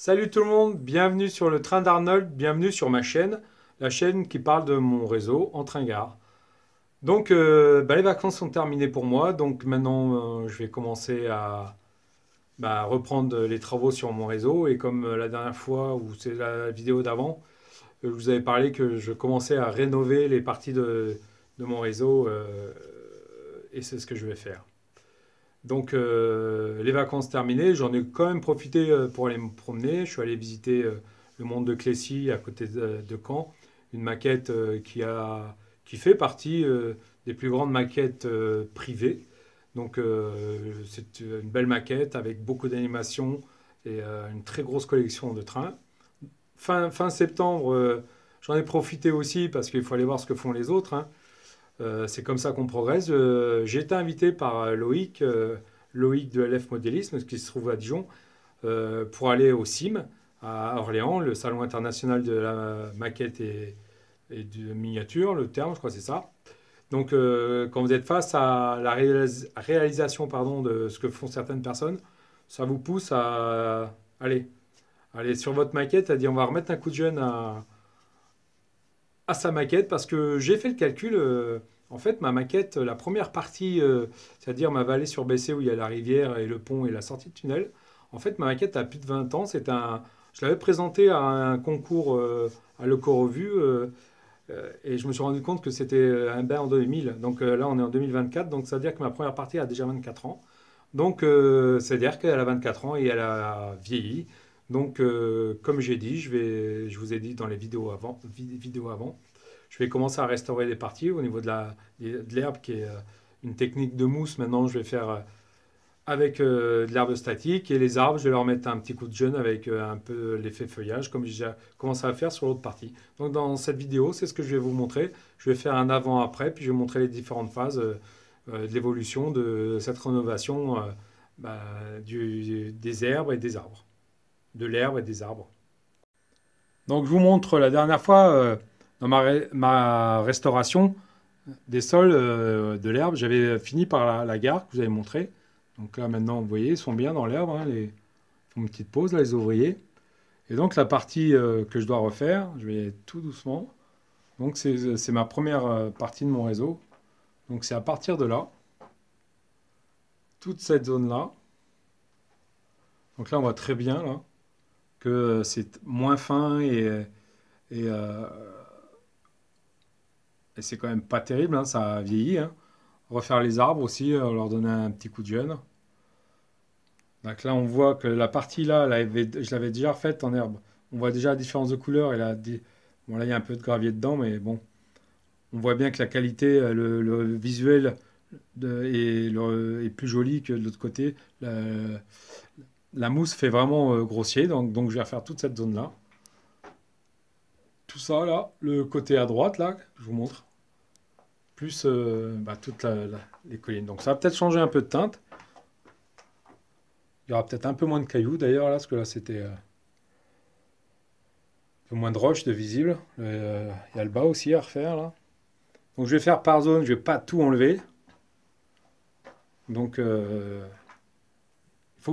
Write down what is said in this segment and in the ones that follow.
Salut tout le monde, bienvenue sur le train d'Arnold, bienvenue sur ma chaîne, la chaîne qui parle de mon réseau en train-gare. Donc les vacances sont terminées pour moi, donc maintenant je vais commencer à reprendre les travaux sur mon réseau. Et comme la dernière fois, ou c'est la vidéo d'avant, je vous avais parlé que je commençais à rénover les parties de mon réseau et c'est ce que je vais faire. Donc les vacances terminées, j'en ai quand même profité pour aller me promener. Je suis allé visiter le monde de Clécy à côté de Caen, une maquette qui fait partie des plus grandes maquettes privées. Donc c'est une belle maquette avec beaucoup d'animation et une très grosse collection de trains. Fin septembre, j'en ai profité aussi parce qu'il faut aller voir ce que font les autres, hein. C'est comme ça qu'on progresse. J'ai été invité par Loïc de LF Modélisme, qui se trouve à Dijon, pour aller au CIM à Orléans, le Salon international de la maquette et de miniature, le terme, je crois que c'est ça. Donc, quand vous êtes face à la réalisation pardon, de ce que font certaines personnes, ça vous pousse à aller sur votre maquette, à dire on va remettre un coup de jeune à sa maquette parce que j'ai fait le calcul. En fait, ma maquette, la première partie, c'est-à-dire ma vallée surbessée où il y a la rivière et le pont et la sortie de tunnel, en fait, ma maquette a plus de 20 ans. Je l'avais présentée à un concours à l'Eco-Revue et je me suis rendu compte que c'était un bain en 2000. Donc là, on est en 2024, donc ça veut dire que ma première partie a déjà 24 ans. Donc, c'est-à-dire qu'elle a 24 ans et elle a vieilli. Donc, comme j'ai dit, je vous ai dit dans les vidéos avant, je vais commencer à restaurer les parties au niveau de l'herbe qui est une technique de mousse. Maintenant, je vais faire avec de l'herbe statique et les arbres, je vais leur mettre un petit coup de jeune avec un peu l'effet feuillage, comme j'ai déjà commencé à faire sur l'autre partie. Donc, dans cette vidéo, c'est ce que je vais vous montrer. Je vais faire un avant-après, puis je vais montrer les différentes phases de l'évolution de cette rénovation des herbes et des arbres. De l'herbe et des arbres. Donc je vous montre la dernière fois dans ma restauration des sols de l'herbe, j'avais fini par la gare que vous avez montré. Donc là maintenant vous voyez, ils sont bien dans l'herbe, hein, ils font une petite pause là les ouvriers. Et donc la partie que je dois refaire, je vais tout doucement. Donc c'est ma première partie de mon réseau. Donc c'est à partir de là, toute cette zone-là. Donc là on voit très bien là, que c'est moins fin et, euh, et c'est quand même pas terrible, hein, ça a vieilli, hein. Refaire les arbres aussi, leur donner un petit coup de jeune. Donc là on voit que la partie là, je l'avais déjà refaite en herbe. On voit déjà la différence de couleur et bon là il y a un peu de gravier dedans, mais bon, on voit bien que la qualité, le visuel est plus joli que de l'autre côté. La mousse fait vraiment grossier, donc je vais refaire toute cette zone-là. Tout ça là, le côté à droite là, je vous montre, plus toutes les collines. Donc ça va peut-être changer un peu de teinte. Il y aura peut-être un peu moins de cailloux d'ailleurs là, parce que là c'était un peu moins de roches de visible. Il y a le bas aussi à refaire là. Donc je vais faire par zone, je vais pas tout enlever. Donc il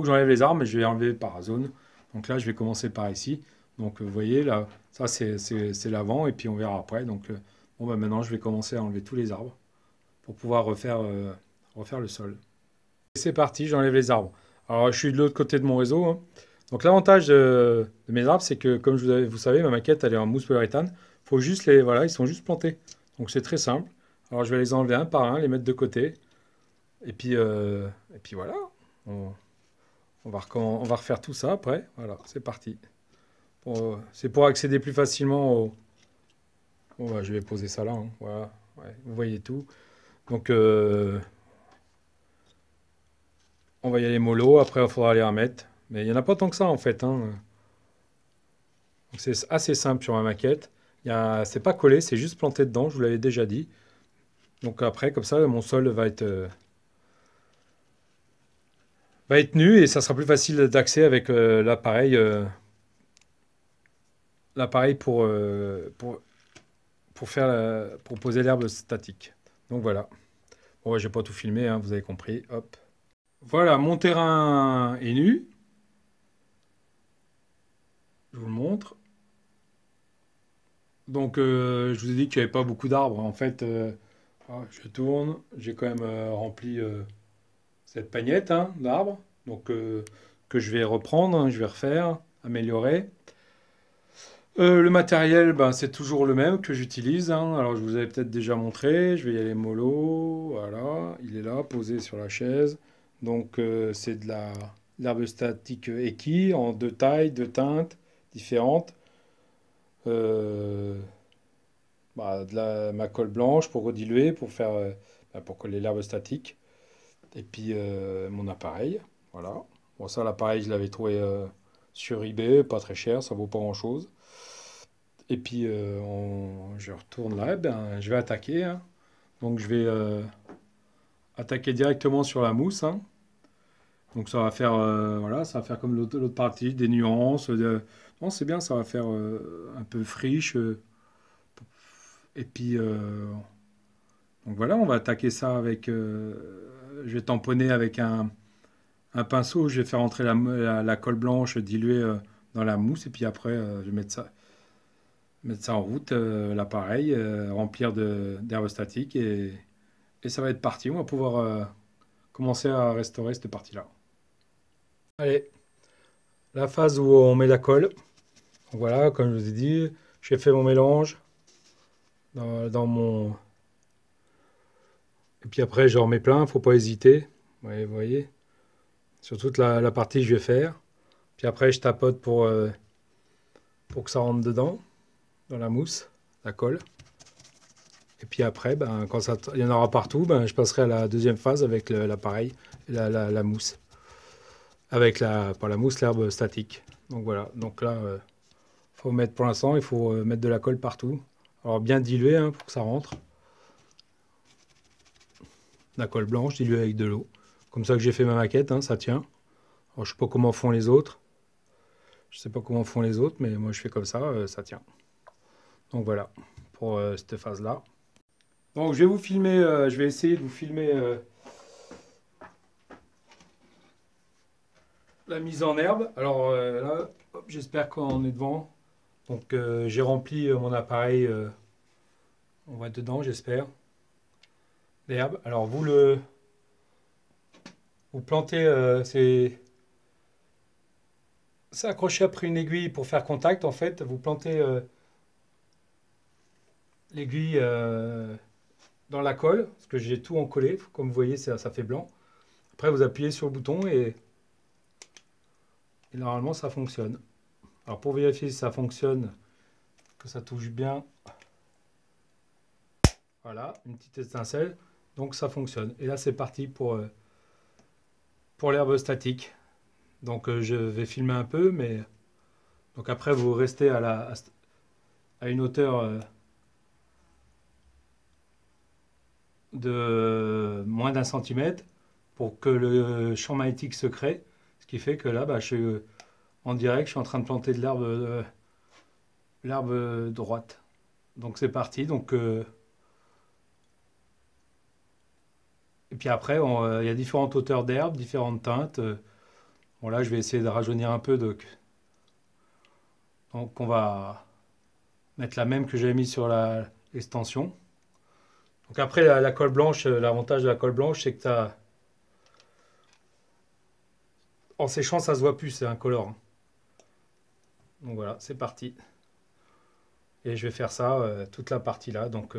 faut que j'enlève les arbres, mais je vais enlever par zone. Donc là je vais commencer par ici. Donc vous voyez là, ça c'est l'avant et puis on verra après. Donc maintenant je vais commencer à enlever tous les arbres pour pouvoir refaire le sol. C'est parti, j'enlève les arbres. Alors je suis de l'autre côté de mon réseau, hein. Donc l'avantage de mes arbres, c'est que comme vous savez, ma maquette elle est en mousse polyuréthane. Faut juste voilà, ils sont juste plantés. Donc c'est très simple. Alors je vais les enlever un par un, les mettre de côté. Et puis voilà. On va refaire tout ça après. Voilà, c'est parti. C'est pour accéder plus facilement au. Bon, je vais poser ça là, hein. Voilà. Ouais, vous voyez tout. Donc on va y aller mollo. Après il faudra les remettre. Mais il n'y en a pas tant que ça en fait, hein. Donc c'est assez simple sur ma maquette. C'est pas collé, c'est juste planté dedans, je vous l'avais déjà dit. Donc après, comme ça, mon sol va être nu et ça sera plus facile d'accès avec l'appareil pour poser l'herbe statique. Donc voilà. Bon, ouais, j'ai pas tout filmé, hein, vous avez compris. Hop. Voilà, mon terrain est nu. Je vous le montre. Donc, je vous ai dit qu'il n'y avait pas beaucoup d'arbres. En fait, je tourne. J'ai quand même rempli cette pagnette hein, d'arbres. Donc, que je vais reprendre, hein, je vais refaire, améliorer. Le matériel, ben, c'est toujours le même que j'utilise, hein. Alors, je vous avais peut-être déjà montré. Je vais y aller mollo. Voilà, il est là, posé sur la chaise. Donc, c'est de l'herbe statique équille en deux tailles, deux teintes différentes. Euh, ma colle blanche pour rediluer, pour faire, pour coller l'herbe statique. Et puis, mon appareil. Voilà. Bon, ça, l'appareil, je l'avais trouvé sur eBay, pas très cher, ça vaut pas grand-chose. Et puis, je retourne là, ben, je vais attaquer, hein. Donc, je vais attaquer directement sur la mousse, hein. Donc, ça va faire, voilà, ça va faire comme l'autre partie, des nuances. Non, c'est bien, ça va faire un peu friche. Et puis, donc voilà, on va attaquer ça avec. Je vais tamponner avec un pinceau. Je vais faire entrer la colle blanche diluée dans la mousse. Et puis après, je vais mettre ça en route, l'appareil, remplir d'herbe statique. Et ça va être parti. On va pouvoir commencer à restaurer cette partie-là. Allez, la phase où on met la colle. Donc voilà, comme je vous ai dit, j'ai fait mon mélange dans mon. Et puis après, j'en remets plein, faut pas hésiter. Ouais, vous voyez, sur toute la partie que je vais faire. Puis après, je tapote pour que ça rentre dedans, dans la mousse, la colle. Et puis après, ben, quand il y en aura partout, ben, je passerai à la deuxième phase avec l'appareil et la mousse. Avec pas la mousse, l'herbe statique. Donc voilà, donc là, faut mettre pour l'instant, il faut mettre de la colle partout. Alors bien diluer hein, pour que ça rentre. La colle blanche diluée avec de l'eau. Comme ça que j'ai fait ma maquette, hein, ça tient. Alors, je sais pas comment font les autres. Je sais pas comment font les autres, mais moi je fais comme ça, ça tient. Donc voilà, pour cette phase-là. Donc je vais vous filmer, je vais essayer de vous filmer la mise en herbe. Alors là, j'espère qu'on est devant. Donc j'ai rempli mon appareil, on va être dedans, j'espère, d'herbe. Alors vous plantez, c'est accroché après une aiguille pour faire contact. En fait, vous plantez l'aiguille dans la colle, parce que j'ai tout encollé. Comme vous voyez, ça fait blanc. Après, vous appuyez sur le bouton et normalement, ça fonctionne. Alors, pour vérifier si ça fonctionne, que ça touche bien, voilà, une petite étincelle. Donc, ça fonctionne. Et là, c'est parti pour l'herbe statique. Donc, je vais filmer un peu, mais donc après, vous restez à une hauteur de moins d'un centimètre pour que le champ magnétique se crée. Ce qui fait que là, bah, je suis en direct, je suis en train de planter de l'herbe droite. Donc c'est parti. Donc, et puis après, il y a différentes hauteurs d'herbe, différentes teintes. Bon là, je vais essayer de rajeunir un peu. Donc on va mettre la même que j'avais mis sur l'extension. Donc après, la colle blanche, l'avantage de la colle blanche, c'est que en séchant, ça se voit plus, c'est incolore, hein. Donc voilà, c'est parti. Et je vais faire ça, toute la partie là, donc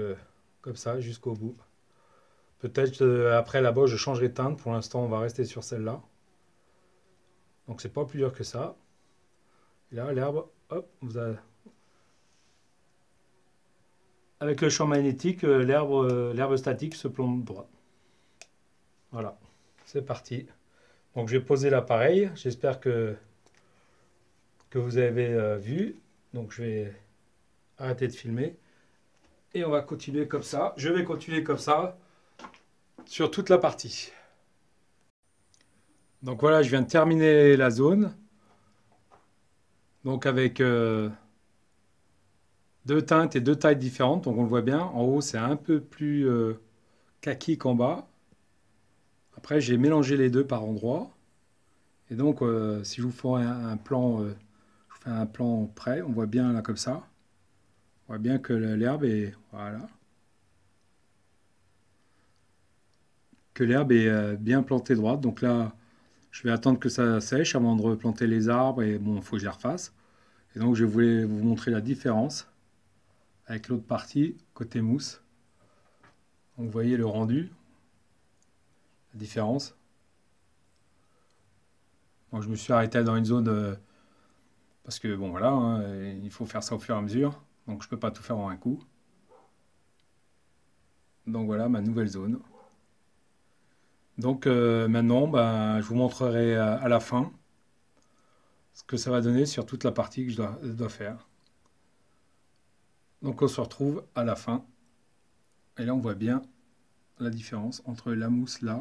comme ça, jusqu'au bout. Peut-être après là-bas, je changerai de teinte. Pour l'instant, on va rester sur celle-là. Donc c'est pas plus dur que ça. Et là, l'herbe, hop, avec le champ magnétique, l'herbe statique se plombe droit. Voilà, c'est parti. Donc je vais poser l'appareil. J'espère que vous avez vu. Donc je vais arrêter de filmer. Et on va continuer comme ça. Je vais continuer comme ça sur toute la partie. Donc voilà, je viens de terminer la zone. Donc avec deux teintes et deux tailles différentes. Donc on le voit bien. En haut, c'est un peu plus kaki qu'en bas. Après, j'ai mélangé les deux par endroits. Et donc, si je vous fais un plan, je vous un plan près, on voit bien là comme ça. On voit bien que l'herbe est, voilà, que l'herbe est bien plantée droite. Donc là, je vais attendre que ça sèche avant de replanter les arbres et bon, il faut que je les refasse. Et donc je voulais vous montrer la différence avec l'autre partie, côté mousse. Donc vous voyez le rendu, la différence. Donc je me suis arrêté dans une zone parce que bon voilà, hein, il faut faire ça au fur et à mesure. Donc je peux pas tout faire en un coup. Donc voilà ma nouvelle zone. Donc maintenant, ben, je vous montrerai à la fin ce que ça va donner sur toute la partie que je dois faire. Donc on se retrouve à la fin. Et là on voit bien la différence entre la mousse là,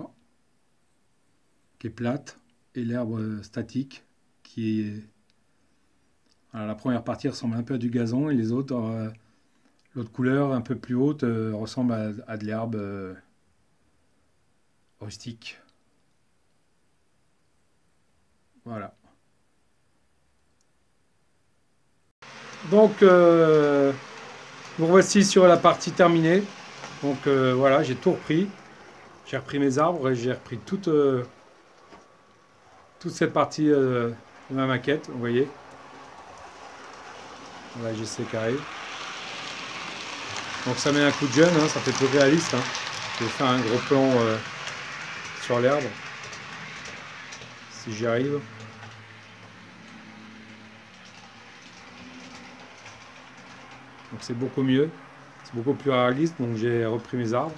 qui est plate, et l'herbe statique, qui est... Alors, la première partie ressemble un peu à du gazon, et les autres, l'autre couleur un peu plus haute, ressemble à de l'herbe rustique. Voilà. Donc, nous voici sur la partie terminée. Donc voilà, j'ai tout repris. J'ai repris mes arbres et j'ai repris toute cette partie de ma maquette, vous voyez. Voilà, j'essaie carré. Donc ça met un coup de jeune, hein, ça fait plus réaliste. Hein. Je vais faire un gros plan sur l'herbe, si j'y arrive. Donc c'est beaucoup mieux, c'est beaucoup plus réaliste, donc j'ai repris mes arbres.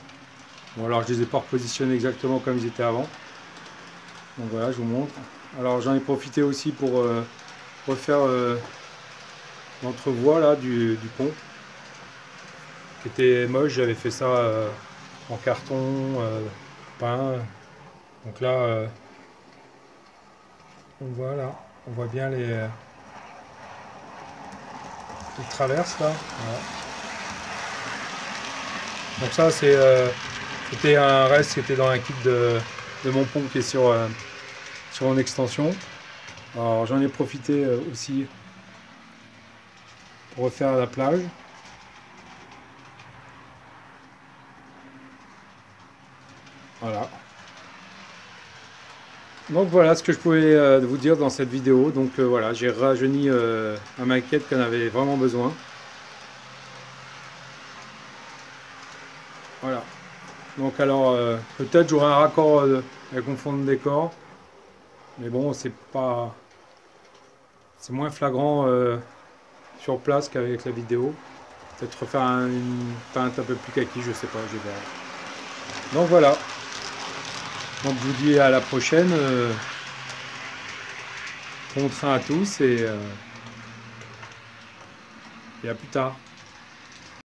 Bon alors je les ai pas repositionnés exactement comme ils étaient avant. Donc voilà, je vous montre. Alors j'en ai profité aussi pour refaire l'entrevoie là du pont, qui était moche. J'avais fait ça en carton, peint. Donc là, on voit bien les traverses là. Voilà. Donc ça c'était un reste qui était dans un kit de mon pont qui est sur mon extension. Alors j'en ai profité aussi pour refaire la plage. Voilà. Donc voilà ce que je pouvais vous dire dans cette vidéo. Donc voilà, j'ai rajeuni ma maquette qu'on avait vraiment besoin. Voilà. Donc alors peut-être j'aurai un raccord avec mon fond de décor. Mais bon, c'est moins flagrant sur place qu'avec la vidéo. Peut-être refaire une teinte un peu plus kaki, je sais pas, je verrai. Donc voilà. Donc je vous dis à la prochaine. Bon train à tous et à plus tard.